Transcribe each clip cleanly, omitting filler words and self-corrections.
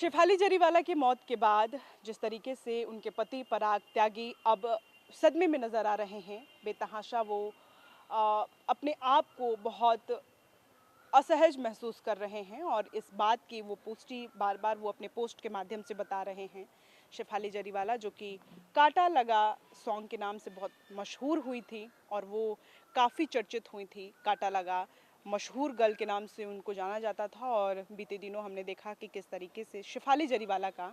शेफाली जरीवाला की मौत के बाद जिस तरीके से उनके पति पराग त्यागी अब सदमे में नज़र आ रहे हैं, बेतहाशा वो अपने आप को बहुत असहज महसूस कर रहे हैं और इस बात की वो पुष्टि बार बार वो अपने पोस्ट के माध्यम से बता रहे हैं। शेफाली जरीवाला जो कि काटा लगा सॉन्ग के नाम से बहुत मशहूर हुई थी और वो काफ़ी चर्चित हुई थी। काटा लगा मशहूर गर्ल के नाम से उनको जाना जाता था और बीते दिनों हमने देखा कि किस तरीके से शेफाली जरीवाला का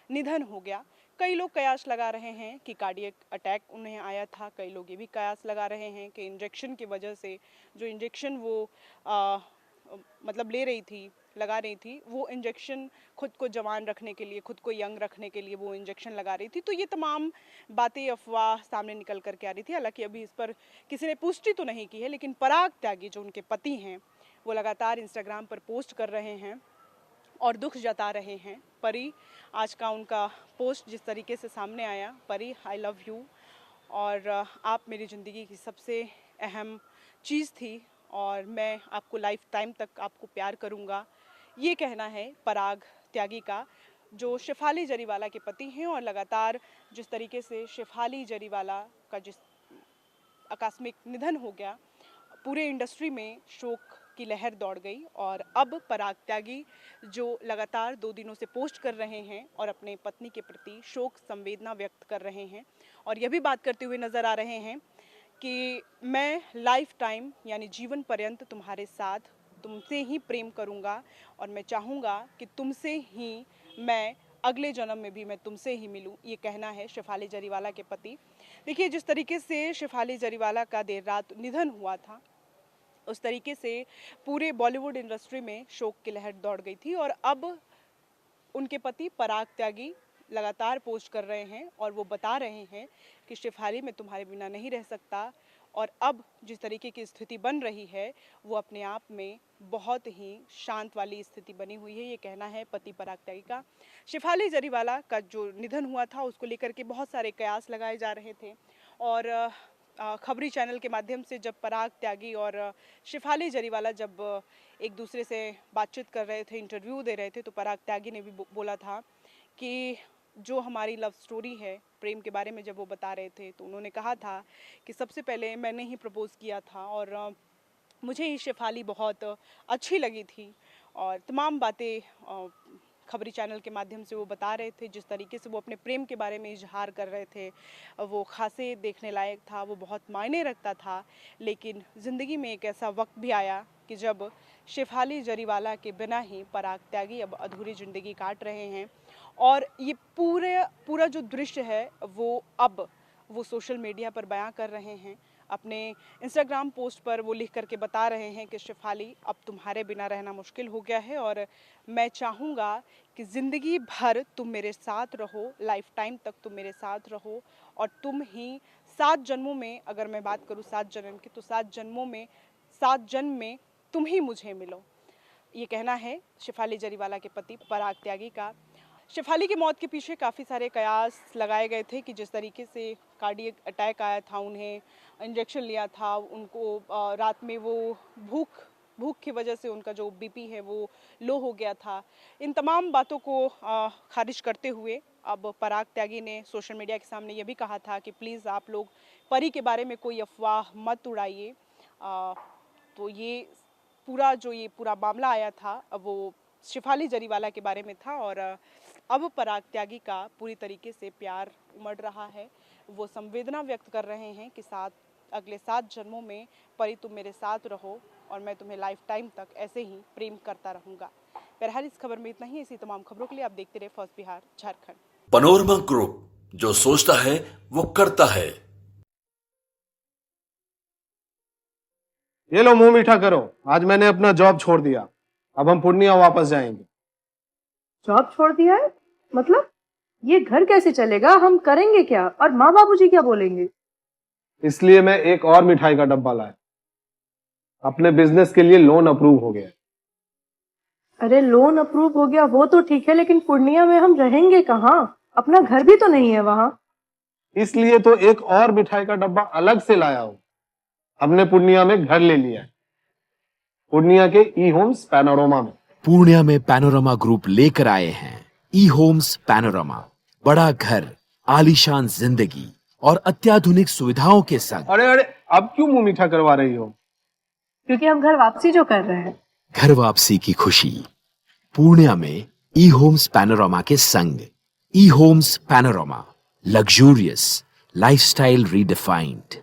निधन हो गया। कई लोग कयास लगा रहे हैं कि कार्डियक अटैक उन्हें आया था, कई लोग ये भी कयास लगा रहे हैं कि इंजेक्शन की वजह से जो इंजेक्शन वो मतलब लगा रही थी, वो इंजेक्शन खुद को जवान रखने के लिए, खुद को यंग रखने के लिए वो इंजेक्शन लगा रही थी। तो ये तमाम बातें अफवाह सामने निकल कर के आ रही थी। हालांकि अभी इस पर किसी ने पुष्टि तो नहीं की है, लेकिन पराग त्यागी जो उनके पति हैं वो लगातार इंस्टाग्राम पर पोस्ट कर रहे हैं और दुख जता रहे हैं। परी, आज का उनका पोस्ट जिस तरीके से सामने आया, परी आई लव यू और आप मेरी ज़िंदगी की सबसे अहम चीज़ थी और मैं आपको लाइफ टाइम तक आपको प्यार करूँगा, ये कहना है पराग त्यागी का, जो शेफाली जरीवाला के पति हैं। और लगातार जिस तरीके से शेफाली जरीवाला का जिस आकस्मिक निधन हो गया, पूरे इंडस्ट्री में शोक की लहर दौड़ गई और अब पराग त्यागी जो लगातार 2 दिनों से पोस्ट कर रहे हैं और अपने पत्नी के प्रति शोक संवेदना व्यक्त कर रहे हैं और यह भी बात करते हुए नजर आ रहे हैं कि मैं लाइफ टाइम यानी जीवन पर्यंत तुम्हारे साथ तुमसे ही प्रेम करूंगा और मैं चाहूँगा कि तुमसे ही मैं अगले जन्म में भी मैं तुमसे ही मिलूं, ये कहना है शेफाली जरीवाला के पति। देखिए, जिस तरीके से शेफाली जरीवाला का देर रात निधन हुआ था, उस तरीके से पूरे बॉलीवुड इंडस्ट्री में शोक की लहर दौड़ गई थी और अब उनके पति पराग त्यागी लगातार पोस्ट कर रहे हैं और वो बता रहे हैं कि शेफाली मैं तुम्हारे बिना नहीं रह सकता। और अब जिस तरीके की स्थिति बन रही है वो अपने आप में बहुत ही शांत वाली स्थिति बनी हुई है, ये कहना है पति पराग त्यागी का। शेफाली जरीवाला का जो निधन हुआ था उसको लेकर के बहुत सारे कयास लगाए जा रहे थे और खबरी चैनल के माध्यम से जब पराग त्यागी और शेफाली जरीवाला जब एक दूसरे से बातचीत कर रहे थे, इंटरव्यू दे रहे थे, तो पराग त्यागी ने भी बोला था कि जो हमारी लव स्टोरी है, प्रेम के बारे में जब वो बता रहे थे तो उन्होंने कहा था कि सबसे पहले मैंने ही प्रपोज़ किया था और मुझे ही शेफाली बहुत अच्छी लगी थी और तमाम बातें खबरी चैनल के माध्यम से वो बता रहे थे। जिस तरीके से वो अपने प्रेम के बारे में इजहार कर रहे थे वो खासे देखने लायक था, वो बहुत मायने रखता था। लेकिन ज़िंदगी में एक ऐसा वक्त भी आया कि जब शेफाली जरीवाला के बिना ही पराग त्यागी अब अधूरी ज़िंदगी काट रहे हैं और ये पूरा जो दृश्य है वो सोशल मीडिया पर बयां कर रहे हैं। अपने इंस्टाग्राम पोस्ट पर वो लिख करके बता रहे हैं कि शेफाली अब तुम्हारे बिना रहना मुश्किल हो गया है और मैं चाहूँगा कि ज़िंदगी भर तुम मेरे साथ रहो, लाइफ टाइम तक तुम मेरे साथ रहो और तुम ही 7 जन्मों में, अगर मैं बात करूँ 7 जन्म की, तो 7 जन्म में तुम ही मुझे मिलो, ये कहना है शेफाली जरीवाला के पति पराग त्यागी का। शेफाली की मौत के पीछे काफ़ी सारे कयास लगाए गए थे कि जिस तरीके से कार्डियक अटैक आया था, उन्हें इंजेक्शन लिया था, उनको रात में वो भूख की वजह से उनका जो बीपी है वो लो हो गया था। इन तमाम बातों को खारिज करते हुए अब पराग त्यागी ने सोशल मीडिया के सामने ये भी कहा था कि प्लीज़ आप लोग परी के बारे में कोई अफवाह मत उड़ाइए। तो ये पूरा मामला आया था वो शेफाली जरीवाला के बारे में था और अब पराग त्यागी का पूरी तरीके से प्यार उमड़ रहा है। वो संवेदना व्यक्त कर रहे हैं कि अगले 7 जन्मों में परी तुम मेरे साथ रहो और मैं तुम्हें लाइफ टाइम तक ऐसे ही प्रेम करता रहूँगा। बहरहाल इस खबर में इतना ही। ऐसी तमाम खबरों के लिए आप देखते रहे first Bihar Jharkhand. Panorama group, जो सोचता है वो करता है। ये लो मुंह मीठा करो, आज मैंने अपना जॉब छोड़ दिया, अब हम पूर्णिया वापस जाएंगे। जॉब छोड़ दिया है? मतलब ये घर कैसे चलेगा? हम करेंगे क्या? और माँ बाबूजी क्या बोलेंगे? इसलिए मैं एक और मिठाई का डब्बा लाया। अपने बिजनेस के लिए लोन अप्रूव हो गया। अरे लोन अप्रूव हो गया वो तो ठीक है, लेकिन पूर्णिया में हम रहेंगे कहाँ? अपना घर भी तो नहीं है वहाँ। इसलिए तो एक और मिठाई का डब्बा अलग से लाया हूँ। हमने पूर्णिया में घर ले लिया है, पूर्णिया के ई होम्स पैनोरमा में। पूर्णिया में पैनोरमा ग्रुप लेकर आए हैं ई होम्स पैनोरामा, बड़ा घर, आलीशान जिंदगी और अत्याधुनिक सुविधाओं के संग। अरे अरे, अब क्यों मुंह मीठा करवा रही हो? क्योंकि हम घर वापसी जो कर रहे हैं। घर वापसी की खुशी पूर्णिया में ई होम्स पैनोरामा के संग। ई Homes Panorama, luxurious lifestyle redefined.